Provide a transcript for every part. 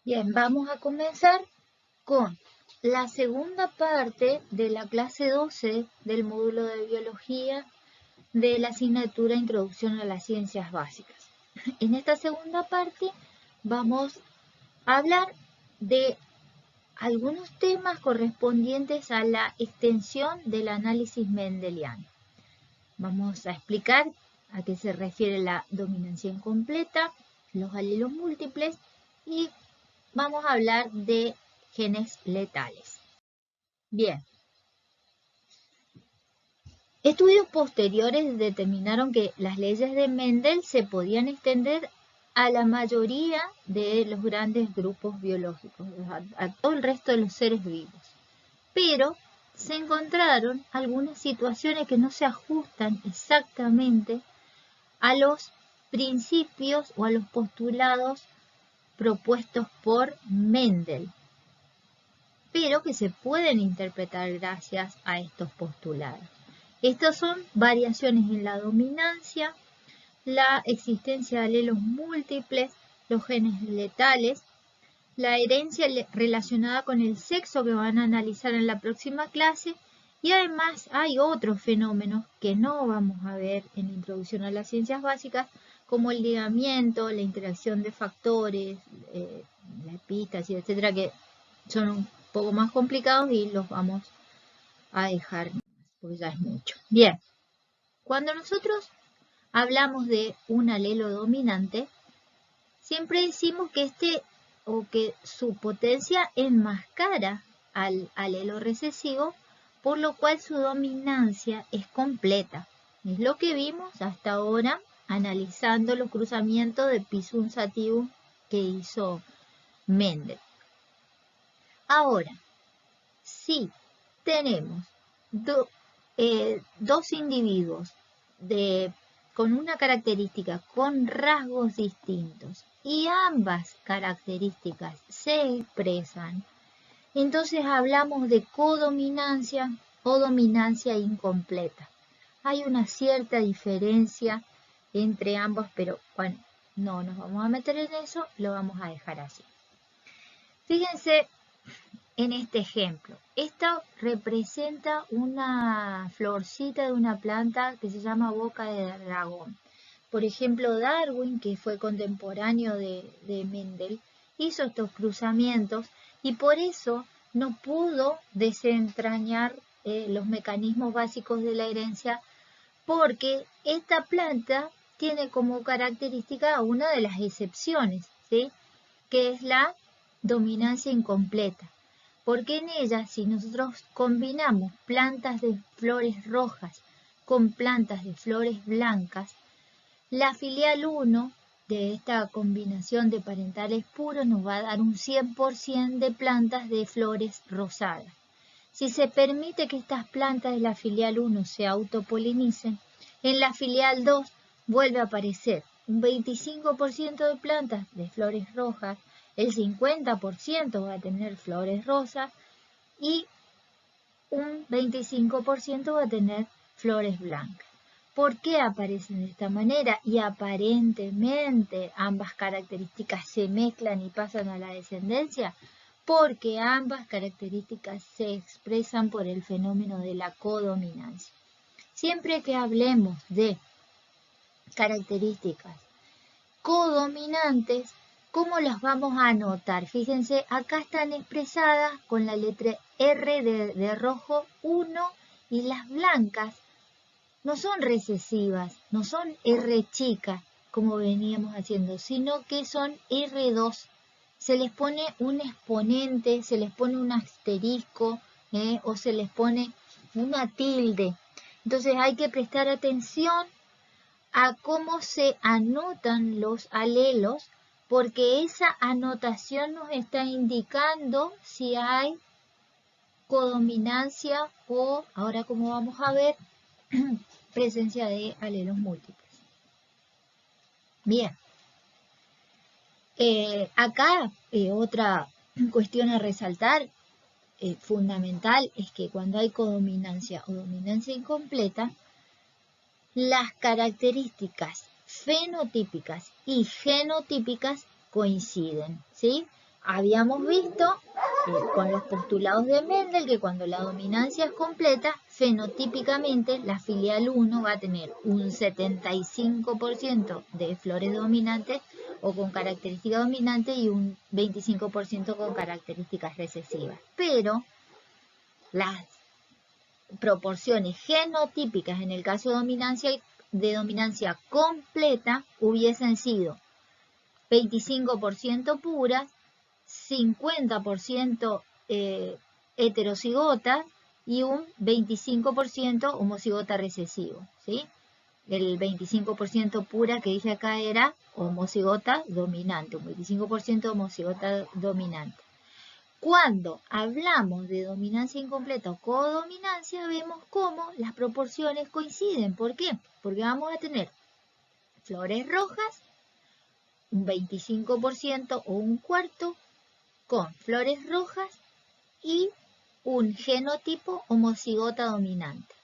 Bien, vamos a comenzar con la segunda parte de la clase 12 del módulo de biología de la asignatura Introducción a las Ciencias Básicas. En esta segunda parte vamos a hablar de algunos temas correspondientes a la extensión del análisis mendeliano. Vamos a explicar a qué se refiere la dominancia incompleta, los alelos múltiples y vamos a hablar de genes letales. Bien, estudios posteriores determinaron que las leyes de Mendel se podían extender a la mayoría de los grandes grupos biológicos, a todo el resto de los seres vivos. Pero se encontraron algunas situaciones que no se ajustan exactamente a los principios o a los postulados propuestos por Mendel, pero que se pueden interpretar gracias a estos postulados. Estas son variaciones en la dominancia, la existencia de alelos múltiples, los genes letales, la herencia relacionada con el sexo que van a analizar en la próxima clase, y además hay otros fenómenos que no vamos a ver en la introducción a las ciencias básicas, como el ligamiento, la interacción de factores, la epístasis, etcétera, que son un poco más complicados y los vamos a dejar porque ya es mucho. Bien, cuando nosotros hablamos de un alelo dominante, siempre decimos que o que su potencia enmascara al alelo recesivo, por lo cual su dominancia es completa. Es lo que vimos hasta ahora analizando los cruzamientos de Pisum sativum que hizo Mendel. Ahora, si tenemos dos individuos con una característica, con rasgos distintos, y ambas características se expresan, entonces hablamos de codominancia o dominancia incompleta. Hay una cierta diferencia entre ambos, pero bueno, no nos vamos a meter en eso, lo vamos a dejar así. Fíjense en este ejemplo. Esto representa una florcita de una planta que se llama boca de dragón. Por ejemplo, Darwin, que fue contemporáneo de Mendel, hizo estos cruzamientos y por eso no pudo desentrañar los mecanismos básicos de la herencia, porque esta planta tiene como característica una de las excepciones, ¿sí? Que es la dominancia incompleta. Porque en ella, si nosotros combinamos plantas de flores rojas con plantas de flores blancas, la filial 1 de esta combinación de parentales puros nos va a dar un 100% de plantas de flores rosadas. Si se permite que estas plantas de la filial 1 se autopolinicen, en la filial 2 vuelve a aparecer un 25% de plantas de flores rojas, el 50% va a tener flores rosas y un 25% va a tener flores blancas. ¿Por qué aparecen de esta manera? Y aparentemente ambas características se mezclan y pasan a la descendencia, porque ambas características se expresan por el fenómeno de la codominancia. Siempre que hablemos de características codominantes, ¿cómo las vamos a anotar? Fíjense, acá están expresadas con la letra R de rojo 1 y las blancas no son recesivas, no son R chica como veníamos haciendo, sino que son R2. Se les pone un exponente, se les pone un asterisco o se les pone una tilde. Entonces hay que prestar atención a cómo se anotan los alelos, porque esa anotación nos está indicando si hay codominancia o, ahora como vamos a ver, presencia de alelos múltiples. Bien, acá otra cuestión a resaltar fundamental es que cuando hay codominancia o dominancia incompleta, las características fenotípicas y genotípicas coinciden, ¿sí? habíamos visto con los postulados de Mendel que cuando la dominancia es completa, fenotípicamente la filial 1 va a tener un 75% de flores dominantes o con características dominantes y un 25% con características recesivas. Pero las proporciones genotípicas en el caso de dominancia completa hubiesen sido 25% puras, 50% heterocigotas y un 25% homocigota recesivo, ¿sí? El 25% pura que dije acá era homocigota dominante, un 25% homocigota dominante. Cuando hablamos de dominancia incompleta o codominancia, vemos cómo las proporciones coinciden. ¿Por qué? Porque vamos a tener flores rojas, un 25% o un cuarto, con flores rojas y un genotipo homocigota dominante.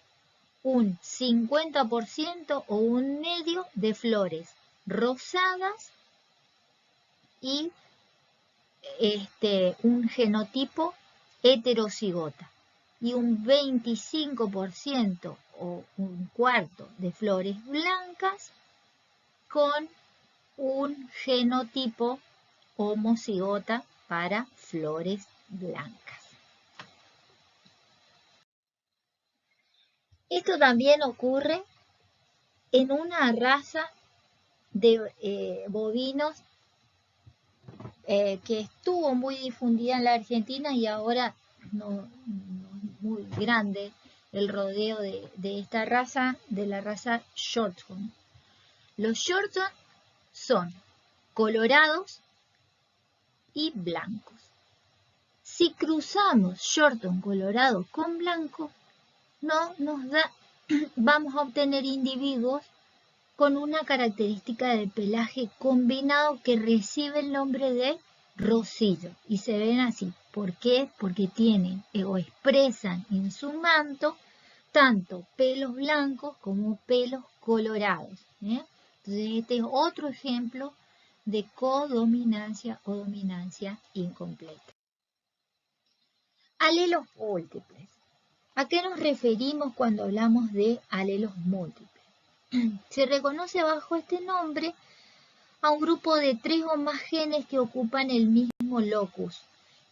Un 50% o un medio de flores rosadas y un genotipo heterocigota. Y un 25% o un cuarto de flores blancas con un genotipo homocigota para flores blancas. Esto también ocurre en una raza de bovinos que estuvo muy difundida en la Argentina y ahora no es muy grande el rodeo de esta raza, de la raza Shorthorn. Los Shorthorn son colorados y blancos. Si cruzamos Shorthorn colorado con blanco, no nos da, vamos a obtener individuos con una característica de pelaje combinado que recibe el nombre de rosillo y se ven así. ¿Por qué? Porque tienen o expresan en su manto tanto pelos blancos como pelos colorados. Entonces este es otro ejemplo de codominancia o dominancia incompleta. Alelos múltiples. ¿A qué nos referimos cuando hablamos de alelos múltiples? Se reconoce bajo este nombre a un grupo de 3 o más genes que ocupan el mismo locus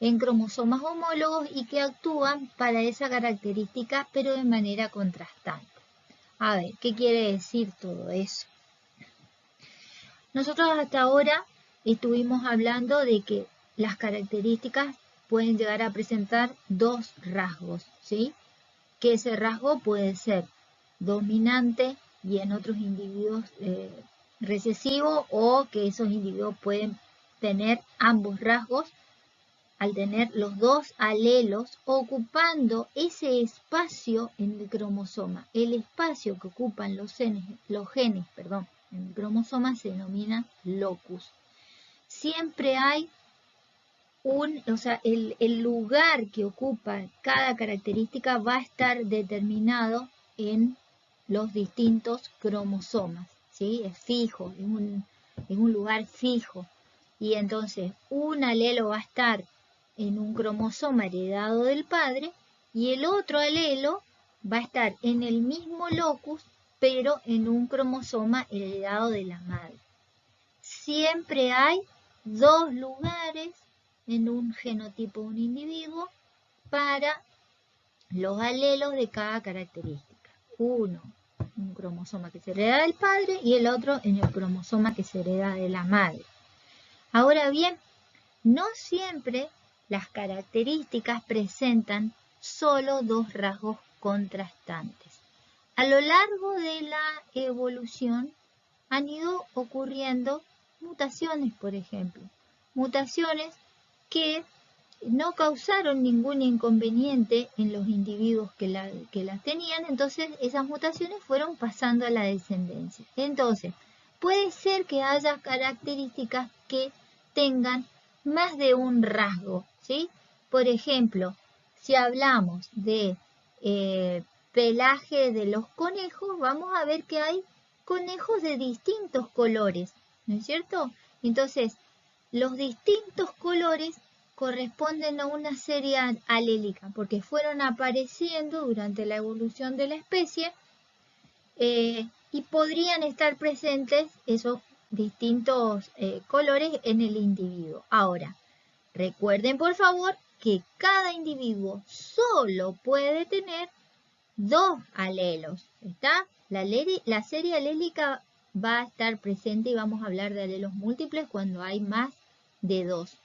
en cromosomas homólogos y que actúan para esa característica pero de manera contrastante. A ver, ¿qué quiere decir todo eso? Nosotros hasta ahora estuvimos hablando de que las características pueden llegar a presentar 2 rasgos, ¿sí? Que ese rasgo puede ser dominante y en otros individuos recesivo, o que esos individuos pueden tener ambos rasgos al tener los 2 alelos ocupando ese espacio en el cromosoma. El espacio que ocupan los genes en el cromosoma se denomina locus. Siempre hay el lugar que ocupa cada característica va a estar determinado en los distintos cromosomas, ¿sí? Es fijo, es un lugar fijo. Y entonces un alelo va a estar en un cromosoma heredado del padre y el otro alelo va a estar en el mismo locus, pero en un cromosoma heredado de la madre. Siempre hay 2 lugares en un genotipo de un individuo para los alelos de cada característica. Uno en un cromosoma que se hereda del padre y el otro en el cromosoma que se hereda de la madre. Ahora bien, no siempre las características presentan solo 2 rasgos contrastantes. A lo largo de la evolución han ido ocurriendo mutaciones, por ejemplo. Mutaciones que no causaron ningún inconveniente en los individuos que las tenían, entonces esas mutaciones fueron pasando a la descendencia. Entonces, puede ser que haya características que tengan más de un rasgo, ¿sí? Por ejemplo, si hablamos de pelaje de los conejos, vamos a ver que hay conejos de distintos colores, ¿no es cierto? Entonces, los distintos colores corresponden a una serie alélica, porque fueron apareciendo durante la evolución de la especie y podrían estar presentes esos distintos colores en el individuo. Ahora, recuerden por favor que cada individuo solo puede tener 2 alelos, ¿está? La serie alélica va a estar presente y vamos a hablar de alelos múltiples cuando hay más de 2,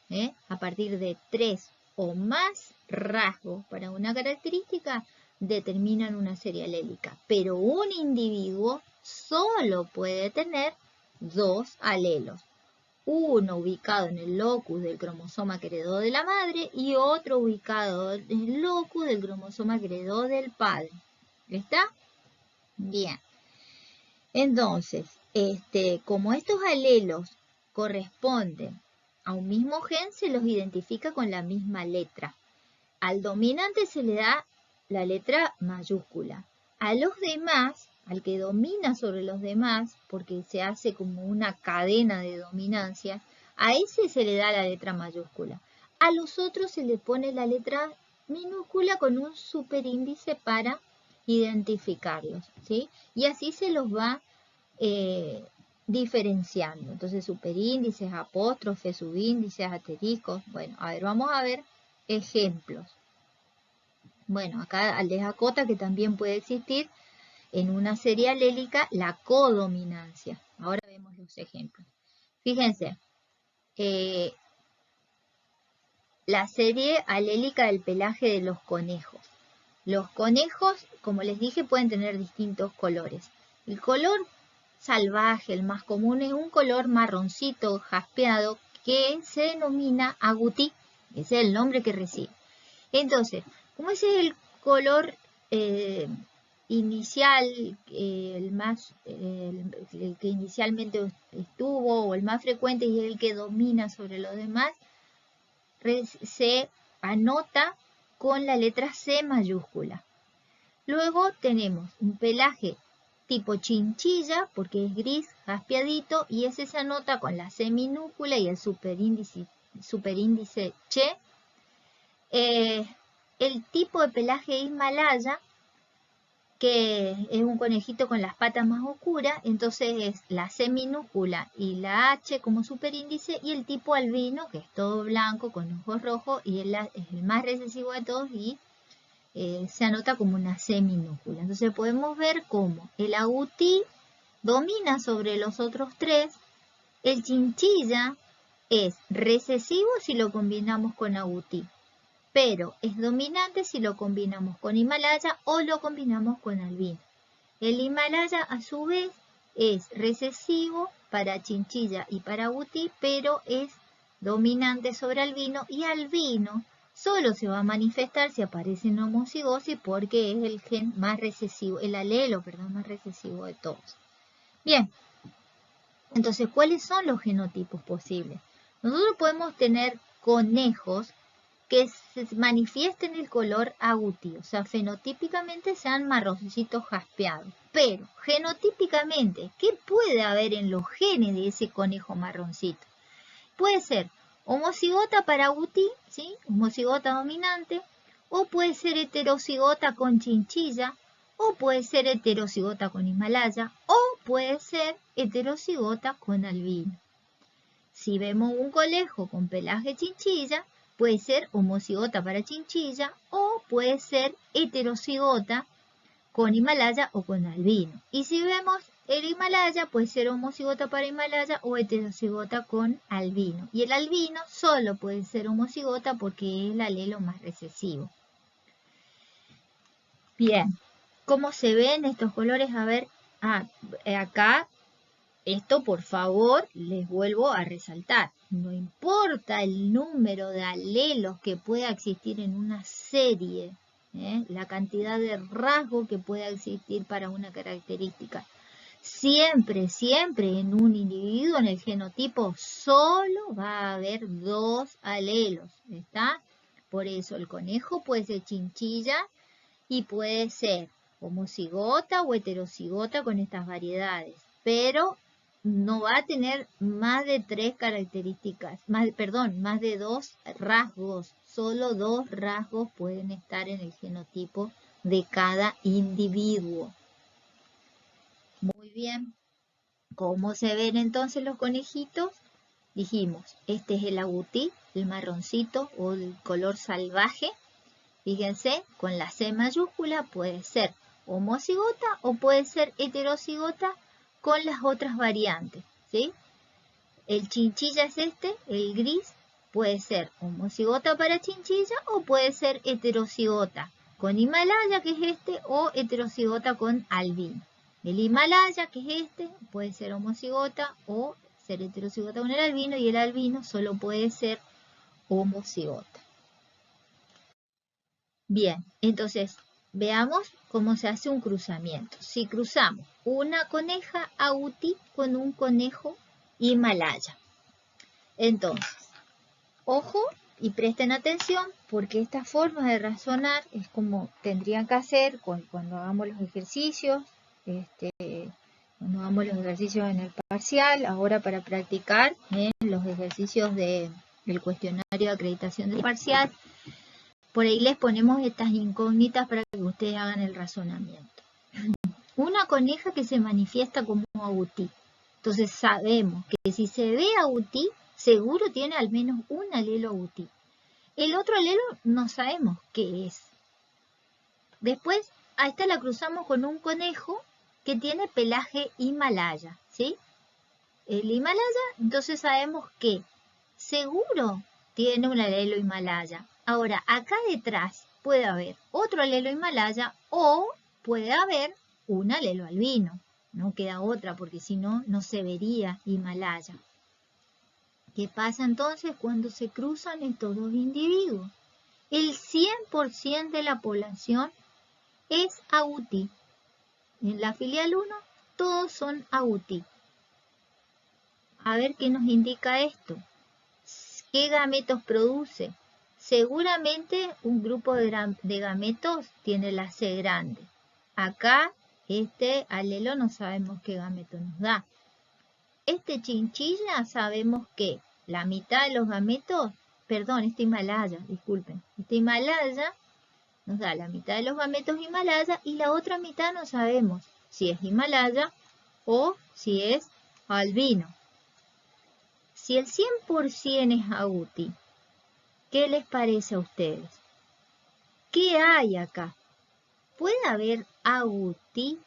a partir de 3 o más rasgos para una característica determinan una serie alélica, pero un individuo solo puede tener 2 alelos. Uno ubicado en el locus del cromosoma que heredó de la madre y otro ubicado en el locus del cromosoma que heredó del padre. ¿Está? Bien. Entonces, como estos alelos corresponden a un mismo gen, se los identifica con la misma letra. Al dominante se le da la letra mayúscula. A los demás, al que domina sobre los demás, porque se hace como una cadena de dominancia, a ese se le da la letra mayúscula. A los otros se le pone la letra minúscula con un superíndice para identificarlos, ¿sí? Y así se los va diferenciando. Entonces, superíndices, apóstrofes, subíndices, asteriscos. Bueno, a ver, vamos a ver ejemplos. Bueno, acá les acota que también puede existir en una serie alélica la codominancia. Ahora vemos los ejemplos. Fíjense, la serie alélica del pelaje de los conejos. Los conejos, como les dije, pueden tener distintos colores. El color salvaje, el más común, es un color marroncito, jaspeado, que se denomina agutí. Ese es el nombre que recibe. Entonces, como ese es el color inicial, el que inicialmente estuvo, o el más frecuente y el que domina sobre los demás, se anota con la letra C mayúscula. Luego tenemos un pelaje tipo chinchilla, porque es gris, jaspeadito, y ese se anota con la C minúscula y el superíndice che. El tipo de pelaje Himalaya, que es un conejito con las patas más oscuras, entonces es la C minúscula y la H como superíndice, y el tipo albino, que es todo blanco con ojos rojos y es el más recesivo de todos y se anota como una C minúscula. Entonces podemos ver cómo el agutí domina sobre los otros tres, el chinchilla es recesivo si lo combinamos con agutí, pero es dominante si lo combinamos con Himalaya o lo combinamos con albino. El Himalaya a su vez es recesivo para chinchilla y para agutí, pero es dominante sobre albino, y albino solo se va a manifestar si aparece en homocigosis porque es el gen más recesivo, el alelo, perdón, más recesivo de todos. Bien, entonces, ¿cuáles son los genotipos posibles? Nosotros podemos tener conejos que se manifiesten el color agutí, o sea, fenotípicamente sean marroncitos jaspeados, pero genotípicamente, ¿qué puede haber en los genes de ese conejo marroncito? Puede ser homocigota para agutí, ¿sí? Homocigota dominante, o puede ser heterocigota con chinchilla, o puede ser heterocigota con Himalaya, o puede ser heterocigota con albino. Si vemos un conejo con pelaje chinchilla, puede ser homocigota para chinchilla o puede ser heterocigota con Himalaya o con albino. Y si vemos el Himalaya, puede ser homocigota para Himalaya o heterocigota con albino. Y el albino solo puede ser homocigota porque es el alelo más recesivo. Bien, ¿cómo se ven estos colores? A ver, acá, esto por favor les vuelvo a resaltar. No importa el número de alelos que pueda existir en una serie, la cantidad de rasgos que pueda existir para una característica. Siempre en un individuo, en el genotipo, solo va a haber 2 alelos, ¿está? Por eso el conejo puede ser chinchilla y puede ser homocigota o heterocigota con estas variedades, pero no va a tener más de 3 características, más de 2 rasgos. Solo 2 rasgos pueden estar en el genotipo de cada individuo. Muy bien. ¿Cómo se ven entonces los conejitos? Dijimos, este es el agutí, el marroncito o el color salvaje. Fíjense, con la C mayúscula puede ser homocigota o puede ser heterocigota con las otras variantes, ¿sí? El chinchilla es este, el gris, puede ser homocigota para chinchilla o puede ser heterocigota con Himalaya, que es este, o heterocigota con albino. El Himalaya, que es este, puede ser homocigota o ser heterocigota con el albino, y el albino solo puede ser homocigota. Bien, entonces veamos cómo se hace un cruzamiento. Si cruzamos una coneja agutí con un conejo Himalaya. Entonces, ojo y presten atención, porque esta forma de razonar es como tendrían que hacer cuando hagamos los ejercicios, cuando hagamos los ejercicios en el parcial, ahora para practicar en los ejercicios del cuestionario de acreditación del parcial. Por ahí les ponemos estas incógnitas para que ustedes hagan el razonamiento. Una coneja que se manifiesta como agutí. Entonces sabemos que si se ve agutí, seguro tiene al menos un alelo agutí. El otro alelo no sabemos qué es. Después, a esta la cruzamos con un conejo que tiene pelaje Himalaya, ¿sí? El Himalaya, entonces sabemos que seguro tiene un alelo Himalaya. Ahora, acá detrás puede haber otro alelo Himalaya o puede haber un alelo albino. No queda otra porque si no, no se vería Himalaya. ¿Qué pasa entonces cuando se cruzan estos dos individuos? El 100% de la población es agutí. En la filial 1 todos son agutí. A ver qué nos indica esto. ¿Qué gametos produce? Seguramente un grupo de gametos tiene la C grande. Acá este alelo no sabemos qué gameto nos da. Este chinchilla sabemos que la mitad de los gametos, este Himalaya, disculpen, este Himalaya nos da la mitad de los gametos Himalaya y la otra mitad no sabemos si es Himalaya o si es albino. Si el 100% es agutí, ¿qué les parece a ustedes? ¿Qué hay acá? ¿Puede haber agutí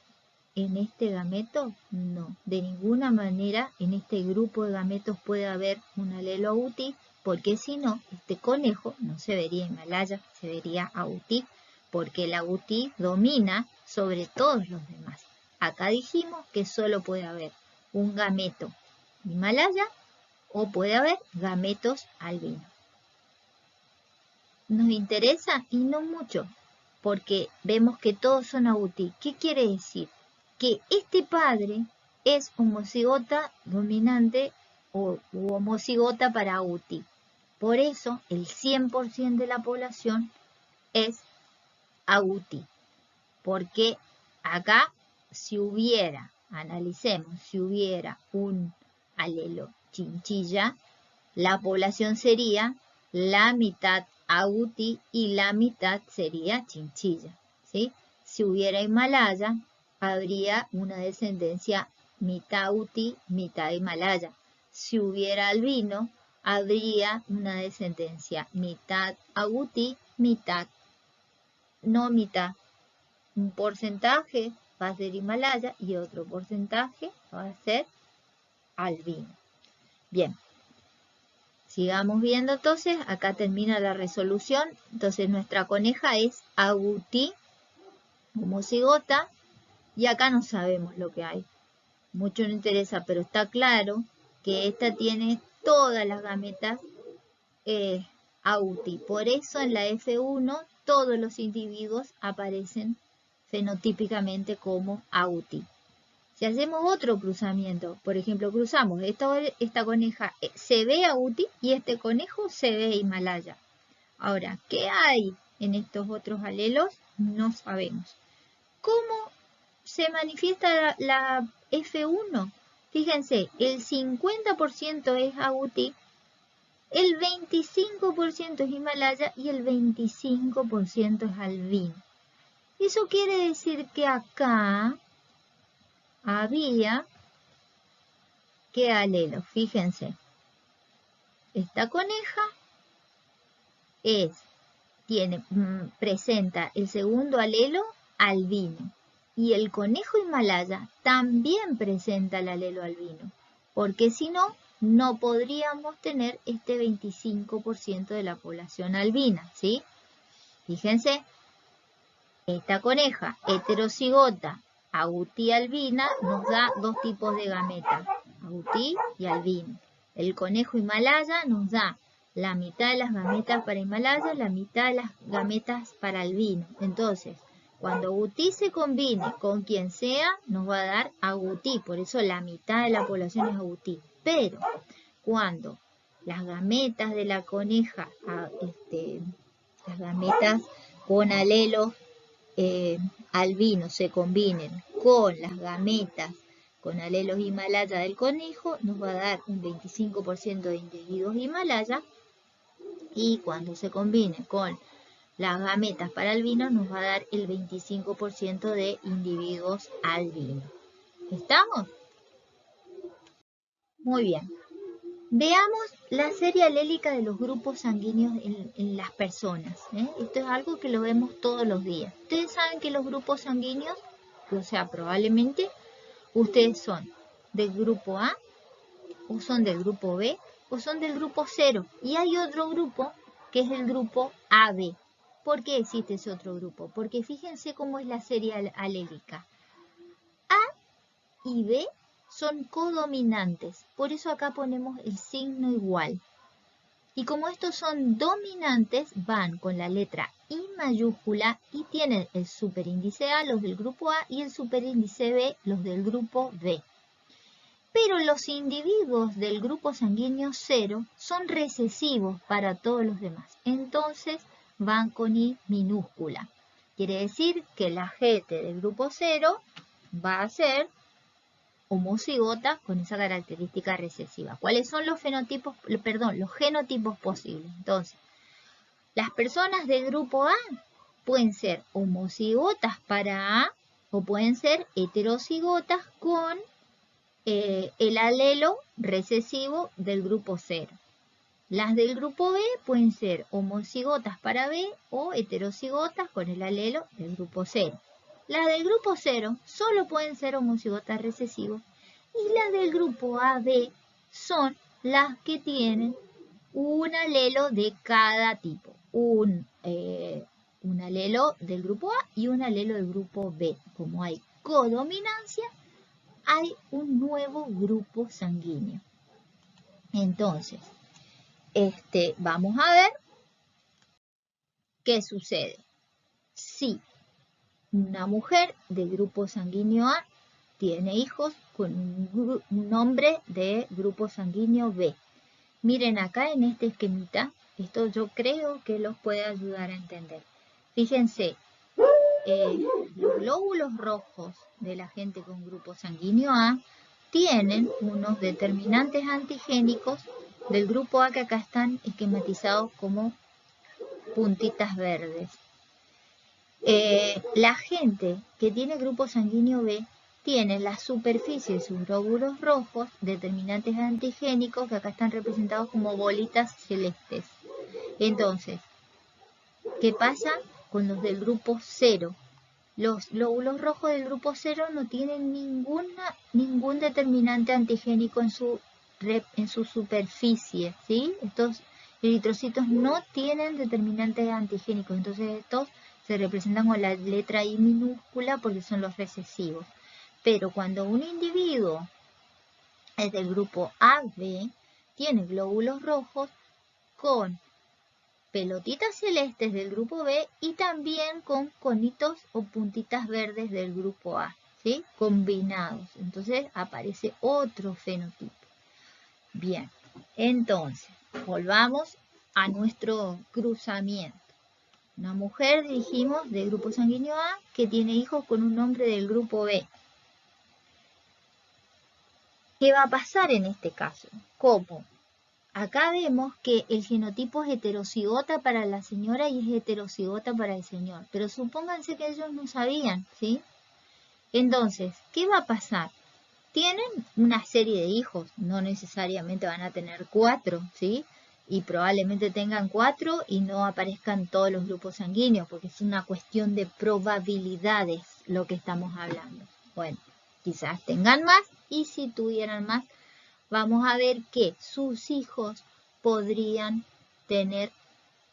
en este gameto? No, de ninguna manera en este grupo de gametos puede haber un alelo agutí, porque si no, este conejo no se vería Himalaya, se vería agutí, porque el agutí domina sobre todos los demás. Acá dijimos que solo puede haber un gameto Himalaya o puede haber gametos albinos. Nos interesa y no mucho, porque vemos que todos son agutí. ¿Qué quiere decir? Que este padre es homocigota dominante o homocigota para agutí. Por eso el 100% de la población es agutí. Porque acá si hubiera, analicemos, si hubiera un alelo chinchilla, la población sería la mitad agutí y la mitad sería chinchilla, ¿sí? Si hubiera Himalaya, habría una descendencia mitad agutí, mitad Himalaya. Si hubiera albino, habría una descendencia mitad agutí, mitad, no mitad. Un porcentaje va a ser Himalaya y otro porcentaje va a ser albino. Bien. Sigamos viendo entonces, acá termina la resolución. Entonces nuestra coneja es agutí, homocigota, y acá no sabemos lo que hay. Mucho no interesa, pero está claro que esta tiene todas las gametas agutí. Por eso en la F1 todos los individuos aparecen fenotípicamente como agutí. Si hacemos otro cruzamiento, por ejemplo, cruzamos esta coneja se ve agutí y este conejo se ve Himalaya. Ahora, ¿qué hay en estos otros alelos? No sabemos. ¿Cómo se manifiesta la F1? Fíjense, el 50% es agutí, el 25% es Himalaya y el 25% es albino. Eso quiere decir que acá había, ¿qué alelo? Fíjense, esta coneja presenta el segundo alelo albino y el conejo Himalaya también presenta el alelo albino, porque si no, no podríamos tener este 25% de la población albina, ¿sí? Fíjense, esta coneja heterocigota agutí albina nos da dos tipos de gametas, agutí y albino. El conejo Himalaya nos da la mitad de las gametas para Himalaya, la mitad de las gametas para albino. Entonces, cuando agutí se combine con quien sea, nos va a dar agutí. Por eso la mitad de la población es agutí. Pero cuando las gametas de la coneja, las gametas con alelo albinos se combinen con las gametas con alelos Himalaya del conejo, nos va a dar un 25% de individuos Himalaya, y cuando se combine con las gametas para albinos nos va a dar el 25% de individuos albinos. ¿Estamos? Muy bien. Veamos la serie alélica de los grupos sanguíneos en las personas. Esto es algo que lo vemos todos los días. Ustedes saben que los grupos sanguíneos, o sea, probablemente ustedes son del grupo A, o son del grupo B, o son del grupo 0. Y hay otro grupo que es el grupo AB. ¿Por qué existe ese otro grupo? Porque fíjense cómo es la serie alélica. A y B son codominantes, por eso acá ponemos el signo igual. Y como estos son dominantes, van con la letra I mayúscula y tienen el superíndice A, los del grupo A, y el superíndice B, los del grupo B. Pero los individuos del grupo sanguíneo 0 son recesivos para todos los demás, entonces van con I minúscula. Quiere decir que la gente del grupo 0 va a ser homocigota con esa característica recesiva. ¿Cuáles son los genotipos posibles? Entonces, las personas del grupo A pueden ser homocigotas para A o pueden ser heterocigotas con el alelo recesivo del grupo 0. Las del grupo B pueden ser homocigotas para B o heterocigotas con el alelo del grupo 0. Las del grupo 0 solo pueden ser homocigotas recesivos y las del grupo AB son las que tienen un alelo de cada tipo. Un alelo del grupo A y un alelo del grupo B. Como hay codominancia, hay un nuevo grupo sanguíneo. Entonces, vamos a ver qué sucede. Si una mujer del grupo sanguíneo A tiene hijos con un nombre de grupo sanguíneo B. Miren acá en este esquemita, esto yo creo que los puede ayudar a entender. Fíjense, los glóbulos rojos de la gente con grupo sanguíneo A tienen unos determinantes antigénicos del grupo A que acá están esquematizados como puntitas verdes. La gente que tiene grupo sanguíneo B tiene la superficie de sus glóbulos rojos, determinantes antigénicos que acá están representados como bolitas celestes. Entonces, ¿qué pasa con los del grupo 0? Los glóbulos rojos del grupo 0 no tienen ningún determinante antigénico en su superficie, ¿sí? Estos eritrocitos no tienen determinantes antigénicos, entonces estos se representan con la letra I minúscula porque son los recesivos. Pero cuando un individuo es del grupo AB, tiene glóbulos rojos con pelotitas celestes del grupo B y también con conitos o puntitas verdes del grupo A, ¿sí? Combinados. Entonces aparece otro fenotipo. Bien, entonces volvamos a nuestro cruzamiento. Una mujer, dijimos, del grupo sanguíneo A que tiene hijos con un nombre del grupo B. ¿Qué va a pasar en este caso? ¿Cómo? Acá vemos que el genotipo es heterocigota para la señora y es heterocigota para el señor. Pero supónganse que ellos no sabían, ¿sí? Entonces, ¿qué va a pasar? Tienen una serie de hijos, no necesariamente van a tener 4, ¿sí? Y probablemente tengan 4 y no aparezcan todos los grupos sanguíneos, porque es una cuestión de probabilidades lo que estamos hablando. Bueno, quizás tengan más y si tuvieran más, vamos a ver que sus hijos podrían tener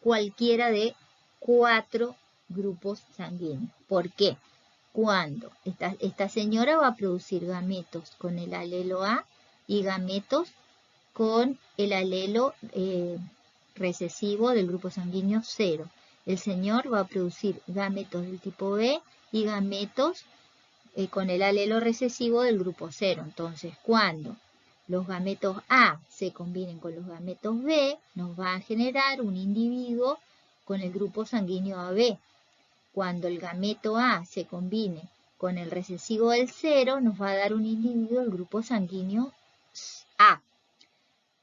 cualquiera de 4 grupos sanguíneos. ¿Por qué? Cuando esta señora va a producir gametos con el alelo A y gametos con el alelo recesivo del grupo sanguíneo 0. El señor va a producir gametos del tipo B y gametos con el alelo recesivo del grupo 0. Entonces, cuando los gametos A se combinen con los gametos B, nos va a generar un individuo con el grupo sanguíneo AB. Cuando el gameto A se combine con el recesivo del 0, nos va a dar un individuo del grupo sanguíneo A.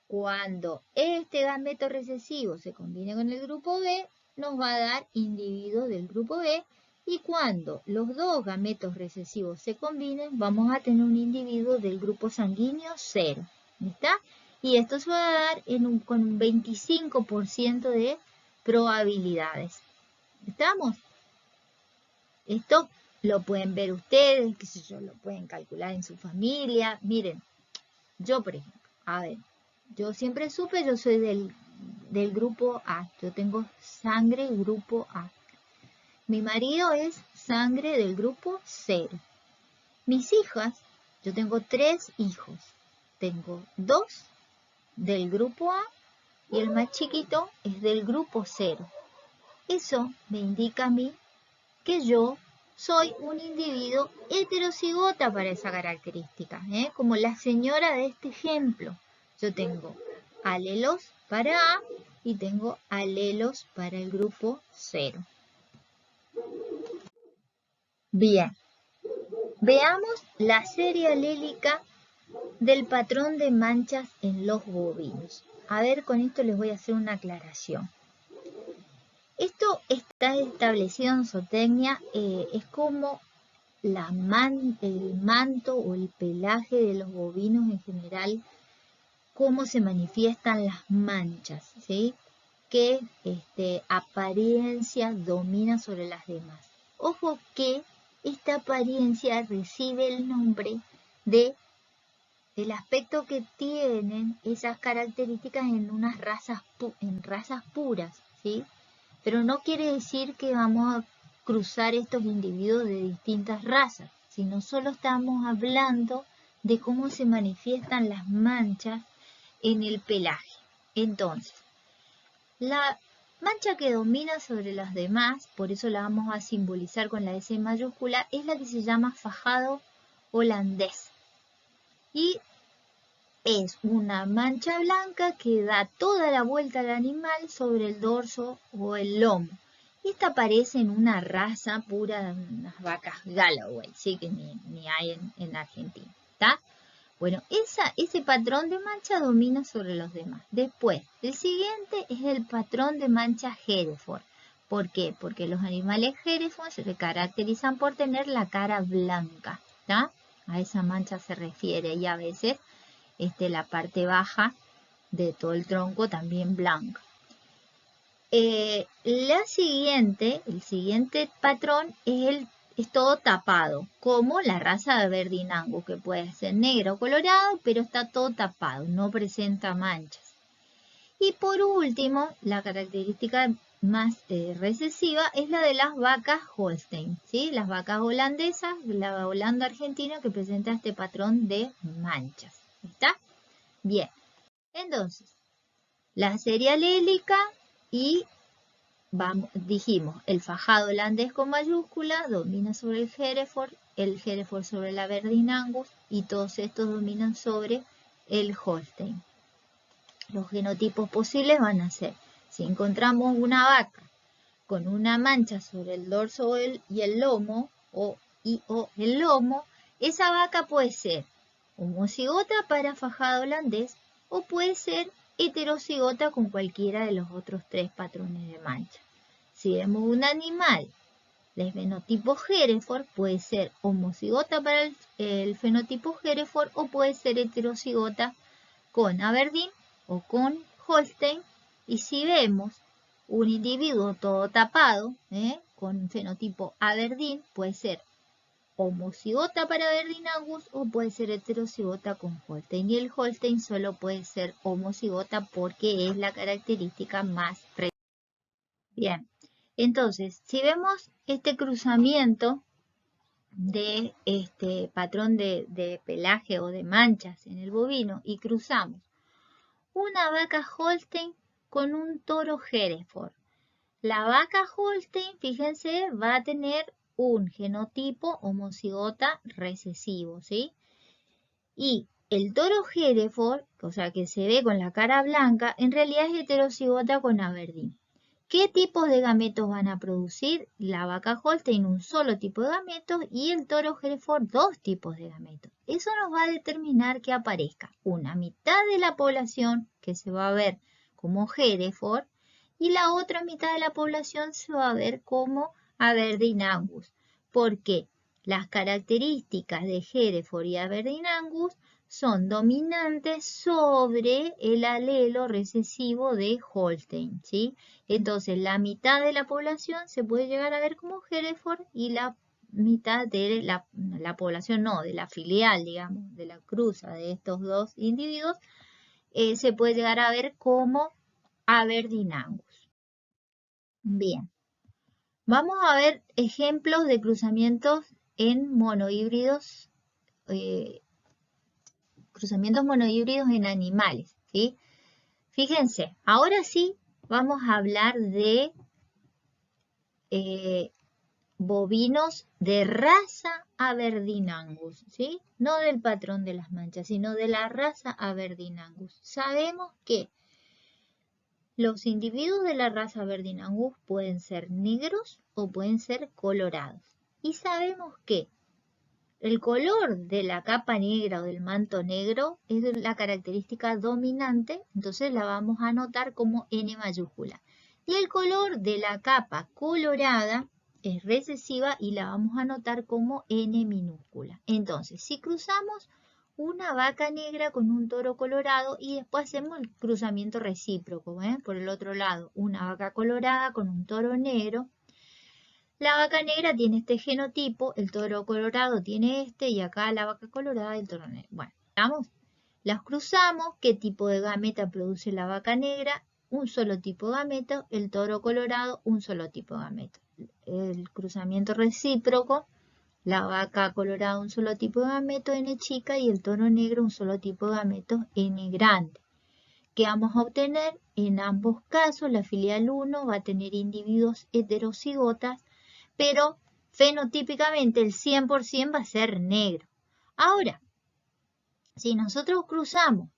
Cuando este gameto recesivo se combine con el grupo B, nos va a dar individuos del grupo B. Y cuando los dos gametos recesivos se combinen, vamos a tener un individuo del grupo sanguíneo 0. ¿Está? Y esto se va a dar con un 25% de probabilidades. ¿Estamos? Esto lo pueden ver ustedes, qué sé yo, lo pueden calcular en su familia. Miren, yo por ejemplo, a ver, yo siempre supe, yo soy del grupo A. Yo tengo sangre grupo A. Mi marido es sangre del grupo 0. Mis hijas, yo tengo 3 hijos. Tengo 2 del grupo A y el más chiquito es del grupo 0. Eso me indica a mí que yo soy un individuo heterocigota para esa característica, como la señora de este ejemplo. Yo tengo alelos para A y tengo alelos para el grupo 0. Bien, veamos la serie alélica del patrón de manchas en los bovinos. A ver, con esto les voy a hacer una aclaración. Esto está establecido en zootecnia, es como el manto o el pelaje de los bovinos en general, cómo se manifiestan las manchas, ¿sí? ¿Qué apariencia domina sobre las demás? Ojo que esta apariencia recibe el nombre de el aspecto que tienen esas características en unas razas puras, ¿sí? Pero no quiere decir que vamos a cruzar estos individuos de distintas razas, sino solo estamos hablando de cómo se manifiestan las manchas en el pelaje. Entonces, la mancha que domina sobre las demás, por eso la vamos a simbolizar con la S mayúscula, es la que se llama fajado holandés. Y es una mancha blanca que da toda la vuelta al animal sobre el dorso o el lomo. Esta aparece en una raza pura, unas vacas Galloway, ¿sí? Que ni hay en Argentina, ¿está? Bueno, ese patrón de mancha domina sobre los demás. Después, el siguiente es el patrón de mancha Hereford. ¿Por qué? Porque los animales Hereford se caracterizan por tener la cara blanca, ¿está? A esa mancha se refiere y a veces la parte baja de todo el tronco también blanca. El siguiente patrón es todo tapado, como la raza de Verdin Angus, que puede ser negro o colorado, pero está todo tapado, no presenta manchas. Y por último, la característica más recesiva es la de las vacas Holstein, ¿sí? Las vacas holandesas, la Holanda argentina, que presenta este patrón de manchas. ¿Está? Bien, entonces, la serie alélica y dijimos, el fajado holandés con mayúscula domina sobre el Hereford sobre la Verdin Angus y todos estos dominan sobre el Holstein. Los genotipos posibles van a ser, si encontramos una vaca con una mancha sobre el dorso y el lomo, o el lomo, esa vaca puede ser homocigota para fajado holandés o puede ser heterocigota con cualquiera de los otros 3 patrones de mancha. Si vemos un animal del fenotipo Hereford, puede ser homocigota para el fenotipo Hereford o puede ser heterocigota con Aberdeen o con Holstein. Y si vemos un individuo todo tapado, con fenotipo Aberdeen, puede ser homocigota para Aberdeen Angus o puede ser heterocigota con Holstein. Y el Holstein solo puede ser homocigota porque es la característica más frecuente. Bien, entonces, si vemos este cruzamiento de este patrón de pelaje o de manchas en el bovino y cruzamos una vaca Holstein con un toro Hereford. La vaca Holstein, fíjense, va a tener un genotipo homocigota recesivo, ¿sí? Y el toro Hereford, o sea que se ve con la cara blanca, en realidad es heterocigota con Aberdeen. ¿Qué tipos de gametos van a producir? La vaca Holstein un solo tipo de gametos y el toro Hereford 2 tipos de gametos. Eso nos va a determinar que aparezca una mitad de la población que se va a ver como Hereford y la otra mitad de la población se va a ver como Aberdeen Angus. ¿Por qué? Las características de Hereford y Aberdeen Angus son dominantes sobre el alelo recesivo de Holstein, ¿sí? Entonces, la mitad de la población se puede llegar a ver como Hereford y la mitad de la población, no, de la filial, digamos, de la cruza de estos dos individuos, se puede llegar a ver como Aberdeen Angus. Bien, vamos a ver ejemplos de cruzamientos en monohíbridos, en animales, ¿sí? Fíjense, ahora sí vamos a hablar de bovinos de raza Aberdeen Angus, ¿sí? No del patrón de las manchas, sino de la raza Aberdeen Angus. Sabemos que los individuos de la raza Aberdeen Angus pueden ser negros o pueden ser colorados. Y sabemos que el color de la capa negra o del manto negro es la característica dominante, entonces la vamos a anotar como N mayúscula. Y el color de la capa colorada es recesiva y la vamos a anotar como N minúscula. Entonces, si cruzamos una vaca negra con un toro colorado y después hacemos el cruzamiento recíproco, por el otro lado, una vaca colorada con un toro negro. La vaca negra tiene este genotipo, el toro colorado tiene este y acá la vaca colorada y el toro negro. Bueno, ¿estamos? Las cruzamos. ¿Qué tipo de gameta produce la vaca negra? Un solo tipo de gameto. El toro colorado, un solo tipo de gameto. El cruzamiento recíproco. La vaca colorada, un solo tipo de gameto, N chica, y el toro negro, un solo tipo de gameto, N grande. ¿Qué vamos a obtener? En ambos casos, la filial 1 va a tener individuos heterocigotas, pero fenotípicamente el 100% va a ser negro. Ahora, si nosotros cruzamos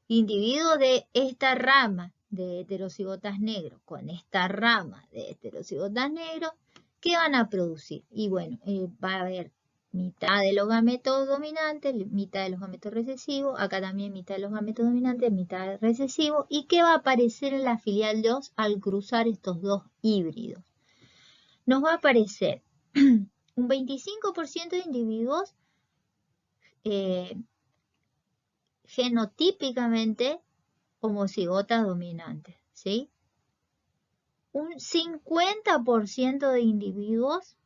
individuos de esta rama de heterocigotas negros con esta rama de heterocigotas negros, ¿qué van a producir? Y bueno, va a haber mitad de los gametos dominantes, mitad de los gametos recesivos, acá también mitad de los gametos dominantes, mitad recesivos. ¿Y qué va a aparecer en la filial 2 al cruzar estos dos híbridos? Nos va a aparecer un 25% de individuos genotípicamente homocigotas dominantes, ¿sí? Un 50% de individuos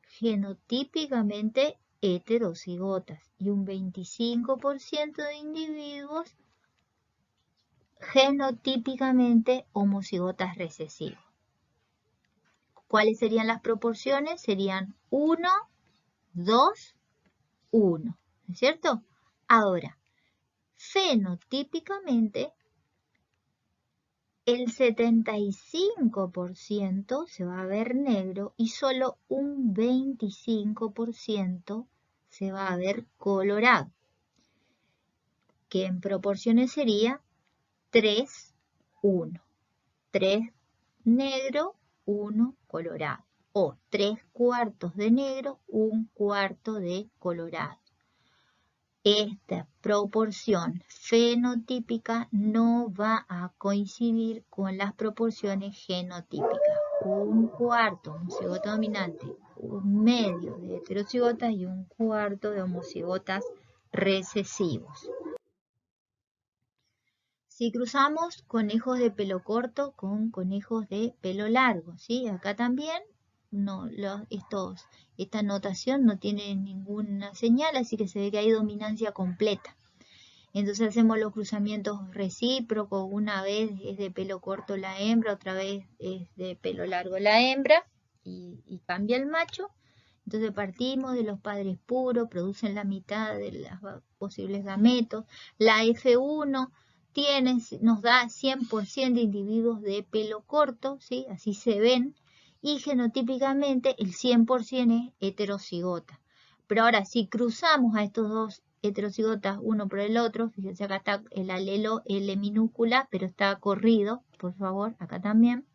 genotípicamente heterocigotas y un 25% de individuos genotípicamente homocigotas recesivos. ¿Cuáles serían las proporciones? Serían 1, 2, 1, ¿no es cierto? Ahora, fenotípicamente, el 75% se va a ver negro y solo un 25% se va a ver colorado, que en proporciones sería 3, 1. 3 negro, 1 colorado. O 3 cuartos de negro, 1 cuarto de colorado. esta proporción fenotípica no va a coincidir con las proporciones genotípicas. Un cuarto homocigota dominante, un medio de heterocigotas y un cuarto de homocigotas recesivos. Si cruzamos conejos de pelo corto con conejos de pelo largo, ¿sí? Acá también no, esta notación no tiene ninguna señal, así que se ve que hay dominancia completa. Entonces hacemos los cruzamientos recíprocos, una vez es de pelo corto la hembra, otra vez es de pelo largo la hembra y cambia el macho. Entonces partimos de los padres puros, producen la mitad de los posibles gametos. La F1 nos da 100% de individuos de pelo corto, ¿sí? Así se ven, y genotípicamente el 100% es heterocigota. Pero ahora, si cruzamos a estos dos heterocigotas uno por el otro, fíjense acá está el alelo L minúscula, pero está corrido, por favor, acá también.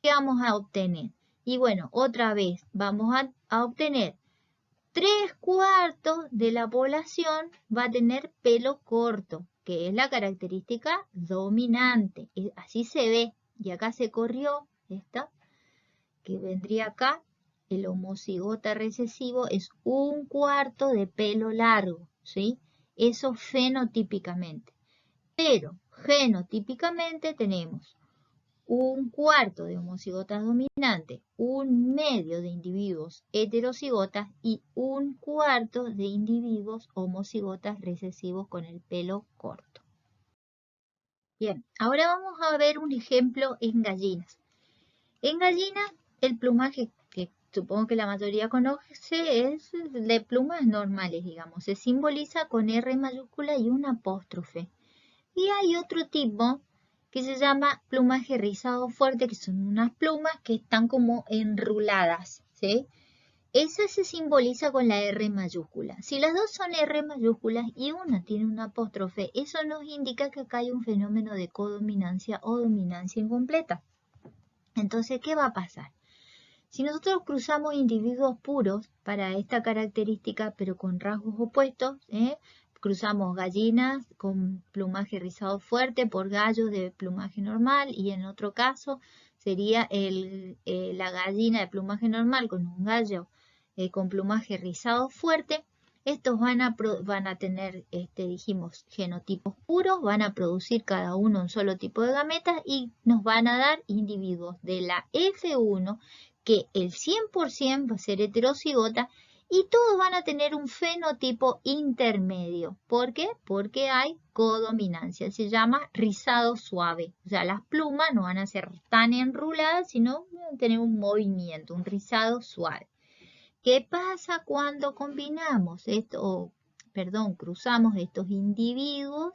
¿Qué vamos a obtener? Y bueno, otra vez vamos a obtener 3/4 de la población va a tener pelo corto, que es la característica dominante. Así se ve. Y acá se corrió esta, que vendría acá. El homocigota recesivo es 1/4 de pelo largo, ¿sí? Eso fenotípicamente. Pero genotípicamente tenemos 1/4 de homocigotas dominantes, un medio de individuos heterocigotas y 1/4 de individuos homocigotas recesivos con el pelo corto. Bien, ahora vamos a ver un ejemplo en gallinas. En gallinas, el plumaje que supongo que la mayoría conoce es de plumas normales, digamos. Se simboliza con R mayúscula y un apóstrofe. Y hay otro tipo que se llama plumaje rizado fuerte, que son unas plumas que están como enruladas, ¿sí? Esa se simboliza con la R mayúscula. Si las dos son R mayúsculas y una tiene un apóstrofe, eso nos indica que acá hay un fenómeno de codominancia o dominancia incompleta. Entonces, ¿qué va a pasar? Si nosotros cruzamos individuos puros para esta característica, pero con rasgos opuestos, cruzamos gallinas con plumaje rizado fuerte por gallos de plumaje normal, y en otro caso sería la gallina de plumaje normal con un gallo con plumaje rizado fuerte. Estos van a tener, dijimos, genotipos puros, van a producir cada uno un solo tipo de gametas y nos van a dar individuos de la F1, que el 100% va a ser heterocigota, y todos van a tener un fenotipo intermedio. ¿Por qué? Porque hay codominancia. Se llama rizado suave. O sea, las plumas no van a ser tan enruladas, sino van a tener un movimiento, un rizado suave. ¿Qué pasa cuando combinamos cruzamos estos individuos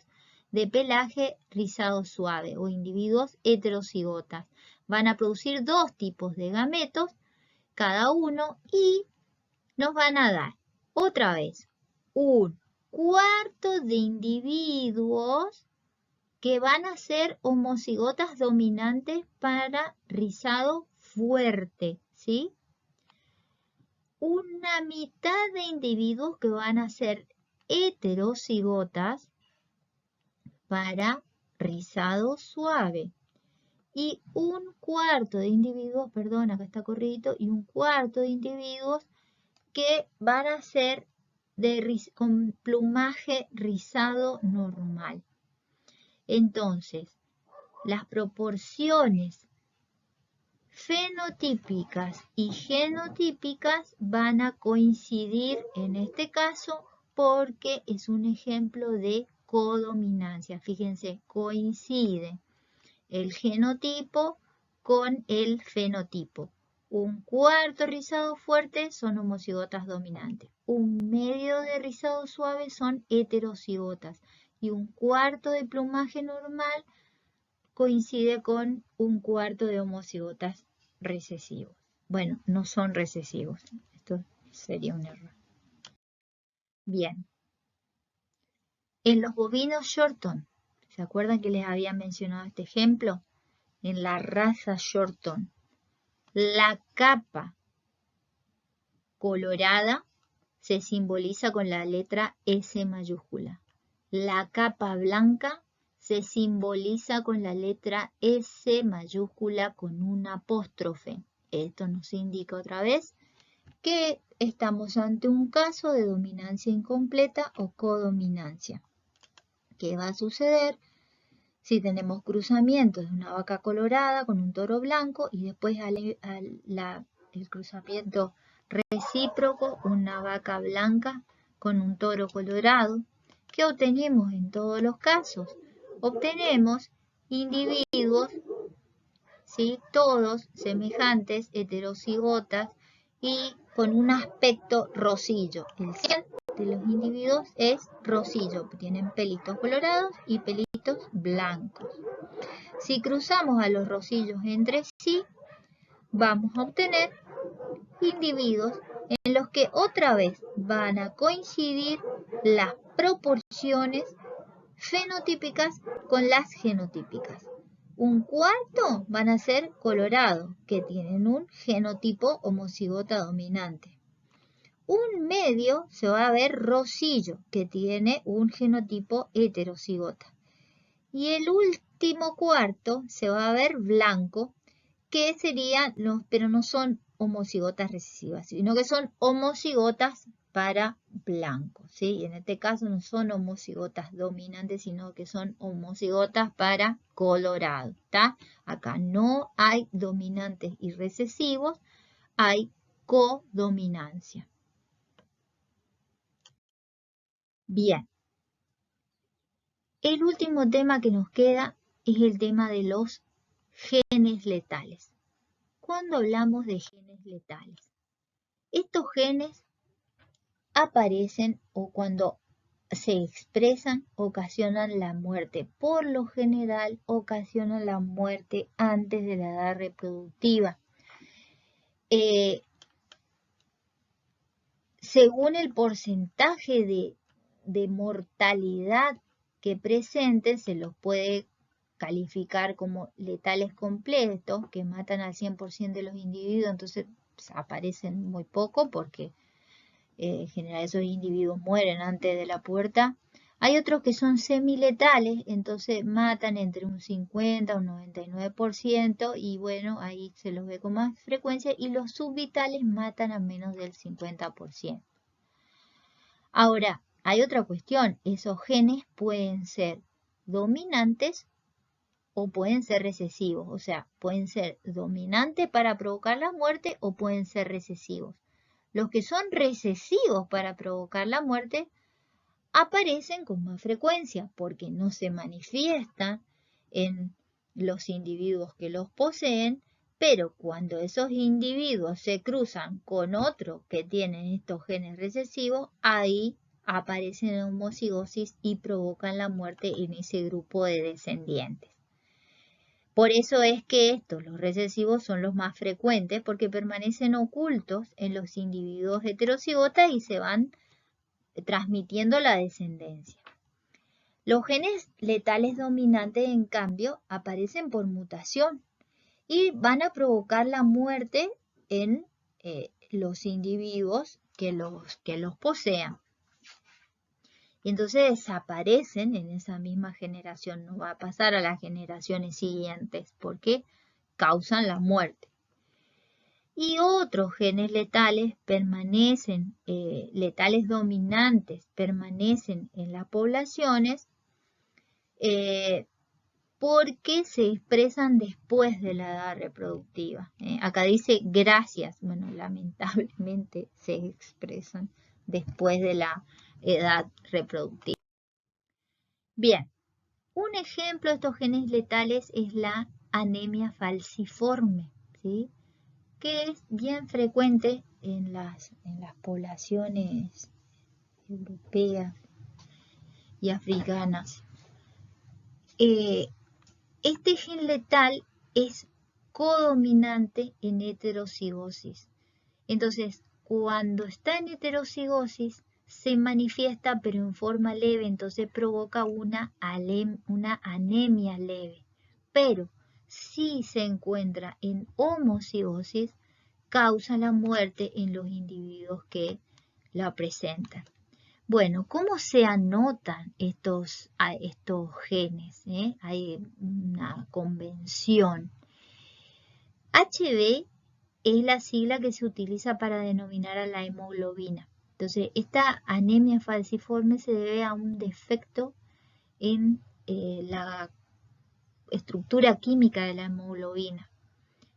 de pelaje rizado suave o individuos heterocigotas? Van a producir dos tipos de gametos cada uno y nos van a dar otra vez 1/4 de individuos que van a ser homocigotas dominantes para rizado fuerte, ¿sí? Una mitad de individuos que van a ser heterocigotas para rizado suave. Y 1/4 de individuos, perdón, acá está corridito, y 1/4 de individuos que van a ser con plumaje rizado normal. Entonces, las proporciones fenotípicas y genotípicas van a coincidir en este caso porque es un ejemplo de codominancia. Fíjense, coincide el genotipo con el fenotipo. 1/4 rizado fuerte son homocigotas dominantes. Un medio de rizado suave son heterocigotas. Y 1/4 de plumaje normal coincide con 1/4 de homocigotas recesivos. Bueno, no son recesivos. Esto sería un error. Bien. En los bovinos Shorton, ¿se acuerdan que les había mencionado este ejemplo? En la raza Shorton, la capa colorada se simboliza con la letra S mayúscula. La capa blanca se simboliza con la letra S mayúscula con un apóstrofe. Esto nos indica otra vez que estamos ante un caso de dominancia incompleta o codominancia. ¿Qué va a suceder si tenemos cruzamientos de una vaca colorada con un toro blanco y después el cruzamiento recíproco, una vaca blanca con un toro colorado? ¿Qué obtenemos en todos los casos? Obtenemos individuos, ¿sí?, todos semejantes, heterocigotas y con un aspecto rosillo. El 100 de los individuos es rosillo, tienen pelitos colorados y pelitos blancos. Si cruzamos a los rosillos entre sí, vamos a obtener individuos en los que otra vez van a coincidir las proporciones fenotípicas con las genotípicas. Un cuarto van a ser colorados, que tienen un genotipo homocigota dominante. Un medio se va a ver rosillo, que tiene un genotipo heterocigota. Y el último cuarto se va a ver blanco, que serían, pero no son homocigotas recesivas, sino que son homocigotas para blancos, ¿sí? Y en este caso no son homocigotas dominantes, sino que son homocigotas para colorado, ¿está? Acá no hay dominantes y recesivos, hay codominancia. Bien. El último tema que nos queda es el tema de los genes letales. Cuando hablamos de genes letales, estos genes aparecen o cuando se expresan ocasionan la muerte. Por lo general ocasionan la muerte antes de la edad reproductiva. Según el porcentaje de mortalidad que presenten, se los puede calificar como letales completos, que matan al 100% de los individuos, entonces pues, aparecen muy poco porque en general esos individuos mueren antes de la pubertad. Hay otros que son semiletales, entonces matan entre un 50 o un 99% y bueno, ahí se los ve con más frecuencia, y los subvitales matan a menos del 50%. Ahora, hay otra cuestión, esos genes pueden ser dominantes o pueden ser recesivos, o sea, pueden ser dominantes para provocar la muerte o pueden ser recesivos. Los que son recesivos para provocar la muerte aparecen con más frecuencia porque no se manifiestan en los individuos que los poseen, pero cuando esos individuos se cruzan con otros que tienen estos genes recesivos, ahí aparecen en homocigosis y provocan la muerte en ese grupo de descendientes. Por eso es que los recesivos, son los más frecuentes porque permanecen ocultos en los individuos heterocigotas y se van transmitiendo la descendencia. Los genes letales dominantes, en cambio, aparecen por mutación y van a provocar la muerte en los individuos que los posean. Y entonces desaparecen en esa misma generación, no va a pasar a las generaciones siguientes porque causan la muerte. Y otros genes letales permanecen, letales dominantes, permanecen en las poblaciones porque se expresan después de la edad reproductiva. Acá dice gracias, bueno, lamentablemente se expresan después de la edad reproductiva. Bien, un ejemplo de estos genes letales es la anemia falciforme, ¿sí?, que es bien frecuente en las poblaciones europeas y africanas. Este gen letal es codominante en heterocigosis. Entonces, cuando está en heterocigosis, se manifiesta pero en forma leve, entonces provoca una anemia leve. Pero si se encuentra en homocigosis, causa la muerte en los individuos que la presentan. Bueno, ¿cómo se anotan estos genes? Hay una convención. HB es la sigla que se utiliza para denominar a la hemoglobina. Entonces, esta anemia falciforme se debe a un defecto en la estructura química de la hemoglobina,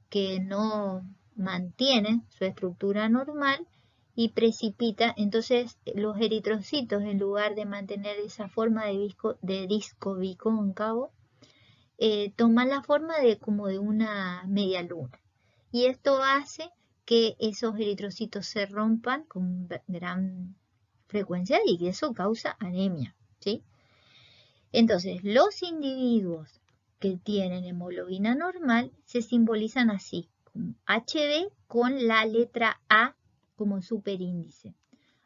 que no mantiene su estructura normal y precipita. Entonces los eritrocitos, en lugar de mantener esa forma de disco bicóncavo, toman la forma de como de una media luna. Y esto hace que esos eritrocitos se rompan con gran frecuencia y eso causa anemia, ¿sí? Entonces, los individuos que tienen hemoglobina normal se simbolizan así, como HB con la letra A como superíndice.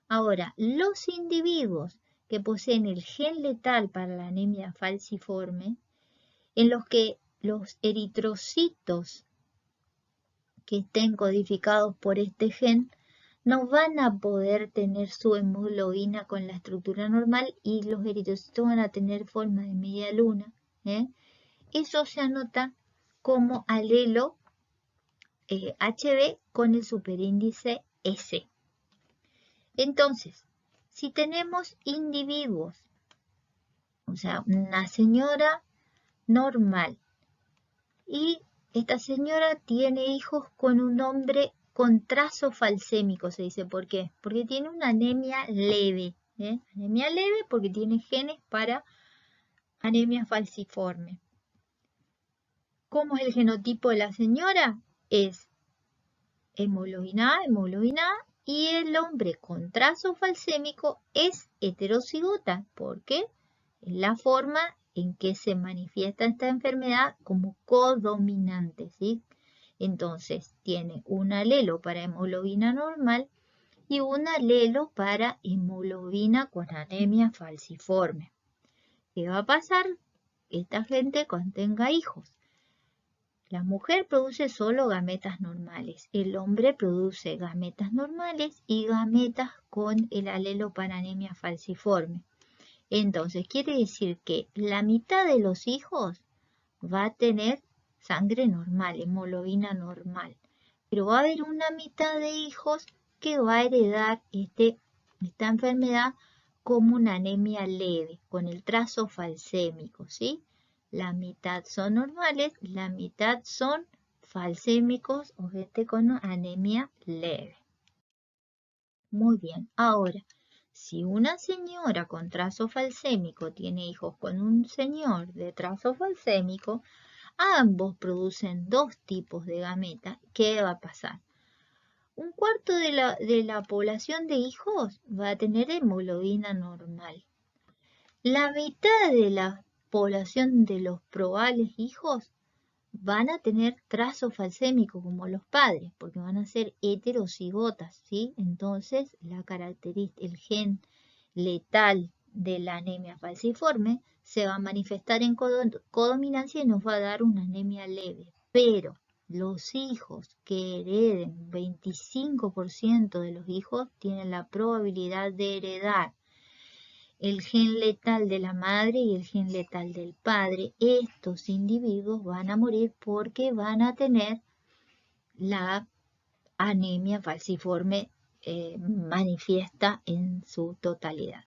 Ahora, los individuos que poseen el gen letal para la anemia falciforme, en los que los eritrocitos que estén codificados por este gen no van a poder tener su hemoglobina con la estructura normal y los eritrocitos van a tener forma de media luna. Eso se anota como alelo HB con el superíndice S. Entonces, si tenemos individuos, o sea, una señora normal, y esta señora tiene hijos con un hombre con trazo falcémico, se dice. ¿Por qué? Porque tiene una anemia leve. Anemia leve porque tiene genes para anemia falciforme. ¿Cómo es el genotipo de la señora? Es hemoglobina A, hemoglobina A, y el hombre con trazo falcémico es heterocigota. ¿Por qué? Es la forma en que se manifiesta esta enfermedad como codominante, ¿sí? Entonces, tiene un alelo para hemoglobina normal y un alelo para hemoglobina con anemia falciforme. ¿Qué va a pasar? Esta gente cuando tenga hijos. La mujer produce solo gametas normales, el hombre produce gametas normales y gametas con el alelo para anemia falciforme. Entonces, quiere decir que la mitad de los hijos va a tener sangre normal, hemoglobina normal, pero va a haber una mitad de hijos que va a heredar esta enfermedad como una anemia leve, con el trazo falcémico, ¿sí? La mitad son normales, la mitad son falcémicos o gente con anemia leve. Muy bien, ahora, si una señora con trazo falcémico tiene hijos con un señor de trazo falcémico, ambos producen dos tipos de gametas. ¿Qué va a pasar? Un cuarto de la población de hijos va a tener hemoglobina normal. La mitad de la población de los probables hijos van a tener trazo falcémico como los padres, porque van a ser heterocigotas, ¿sí? Entonces, el gen letal de la anemia falciforme se va a manifestar en codominancia y nos va a dar una anemia leve. Pero los hijos que hereden, 25% de los hijos tienen la probabilidad de heredar el gen letal de la madre y el gen letal del padre. Estos individuos van a morir porque van a tener la anemia falciforme manifiesta en su totalidad.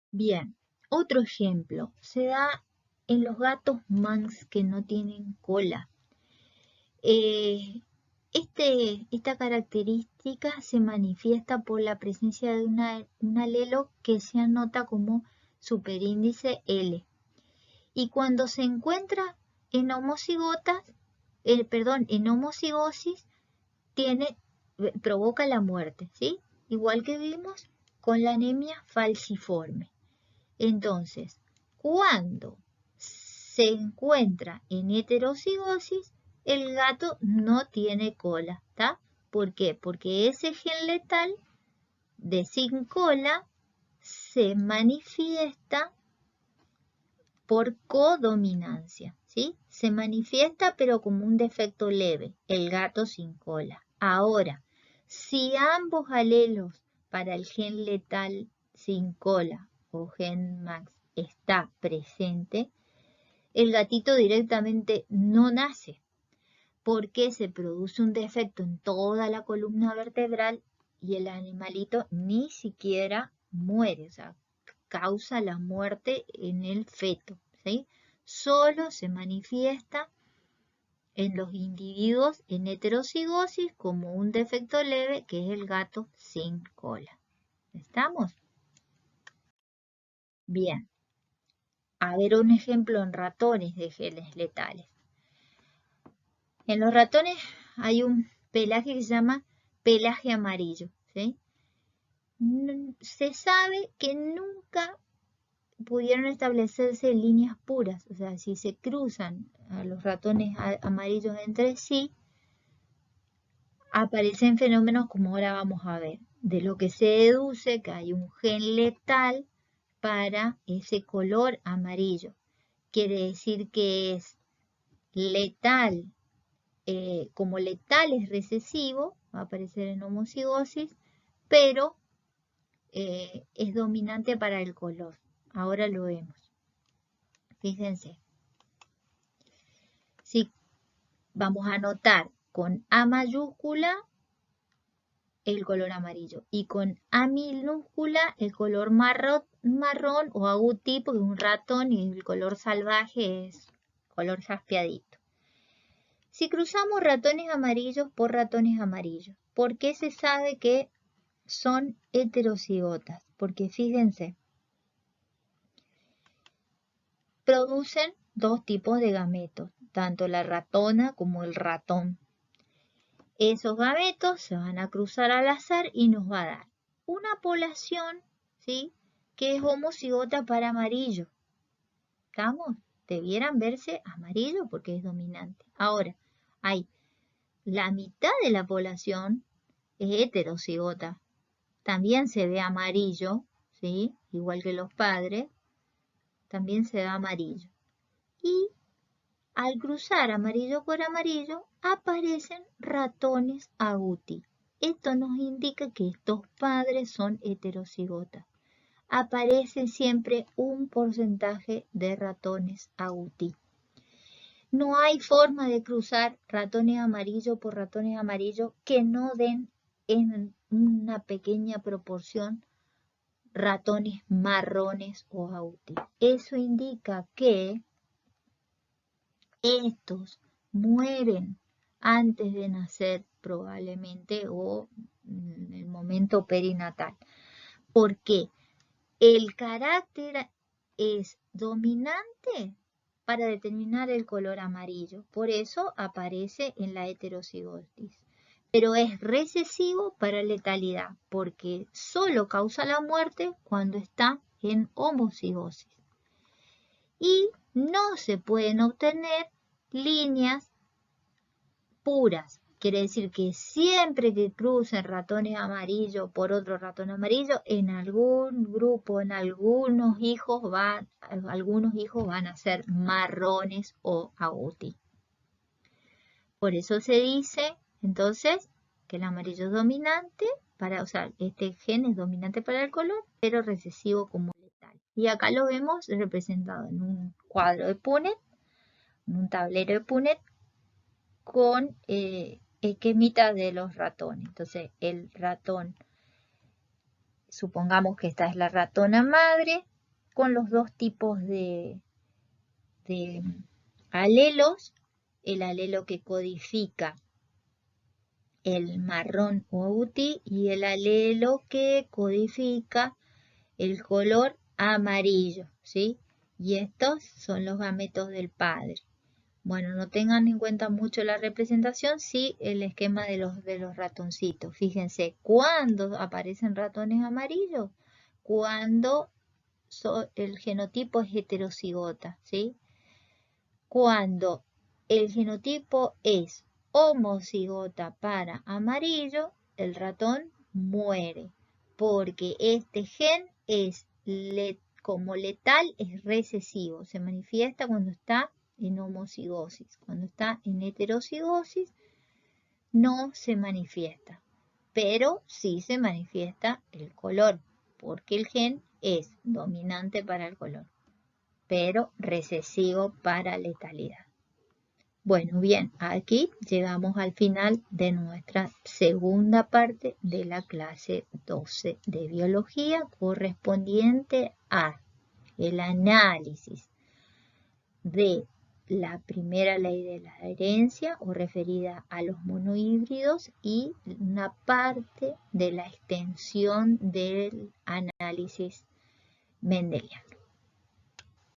Bien, otro ejemplo se da en los gatos Manx que no tienen cola. Esta característica se manifiesta por la presencia de un alelo que se anota como superíndice L. Y cuando se encuentra en en homocigosis, provoca la muerte, ¿sí? Igual que vimos con la anemia falciforme. Entonces, cuando se encuentra en heterocigosis, el gato no tiene cola, ¿está? ¿Por qué? Porque ese gen letal de sin cola se manifiesta por codominancia, ¿sí? Se manifiesta pero como un defecto leve, el gato sin cola. Ahora, Si ambos alelos para el gen letal sin cola o gen max está presente, el gatito directamente no nace porque se produce un defecto en toda la columna vertebral y el animalito ni siquiera muere, o sea, causa la muerte en el feto, ¿sí? Solo se manifiesta en los individuos en heterocigosis como un defecto leve que es el gato sin cola. ¿Estamos? Bien. A ver un ejemplo en ratones de genes letales. En los ratones hay un pelaje que se llama pelaje amarillo, ¿sí? Se sabe que nunca pudieron establecerse líneas puras, o sea, si se cruzan a los ratones amarillos entre sí, aparecen fenómenos como ahora vamos a ver, de lo que se deduce que hay un gen letal para ese color amarillo. Quiere decir que es letal, como letal es recesivo, va a aparecer en homocigosis, pero es dominante para el color. Ahora lo vemos. Fíjense. Si vamos a anotar con A mayúscula el color amarillo y con A minúscula el color marrón o agutí, porque es un ratón y el color salvaje es color jaspeadito. Si cruzamos ratones amarillos por ratones amarillos, ¿por qué se sabe que son heterocigotas? Porque fíjense, producen dos tipos de gametos, tanto la ratona como el ratón. Esos gametos se van a cruzar al azar y nos va a dar una población, ¿sí?, que es homocigota para amarillo. ¿Estamos? Debieran verse amarillo porque es dominante. Ahora, hay la mitad de la población es heterocigota. También se ve amarillo, ¿sí?, igual que los padres, también se ve amarillo. Y al cruzar amarillo por amarillo, aparecen ratones agouti. Esto nos indica que estos padres son heterocigotas. Aparece siempre un porcentaje de ratones agouti. No hay forma de cruzar ratones amarillos por ratones amarillos que no den en una pequeña proporción ratones marrones o agouti. Eso indica que estos mueren antes de nacer probablemente o en el momento perinatal. Porque el carácter es dominante para determinar el color amarillo. Por eso aparece en la heterocigosis. Pero es recesivo para letalidad porque solo causa la muerte cuando está en homocigosis. Y no se pueden obtener líneas puras. Quiere decir que siempre que crucen ratones amarillos por otro ratón amarillo, en algún grupo, en algunos hijos van a ser marrones o agouti. Por eso se dice entonces que el amarillo es dominante o sea, este gen es dominante para el color, pero recesivo como letal. Y acá lo vemos representado en un cuadro de Punnett, en un tablero de Punnett, con esquemitas de los ratones. Entonces, el ratón, supongamos que esta es la ratona madre, con los dos tipos de alelos, el alelo que codifica el marrón o agouti y el alelo que codifica el color amarillo, ¿sí? Y estos son los gametos del padre. Bueno, no tengan en cuenta mucho la representación, sí el esquema de los ratoncitos. Fíjense, ¿cuándo aparecen ratones amarillos? Cuando el genotipo es heterocigota, ¿sí? Cuando el genotipo es homocigota para amarillo, el ratón muere, porque este gen es como letal, es recesivo, se manifiesta cuando está en homocigosis. Cuando está en heterocigosis, no se manifiesta. pero sí se manifiesta el color, porque el gen es dominante para el color, pero recesivo para letalidad. Bueno, bien, aquí llegamos al final de nuestra segunda parte de la clase 12 de biología, correspondiente a el análisis de la primera ley de la herencia o referida a los monohíbridos y una parte de la extensión del análisis mendeliano.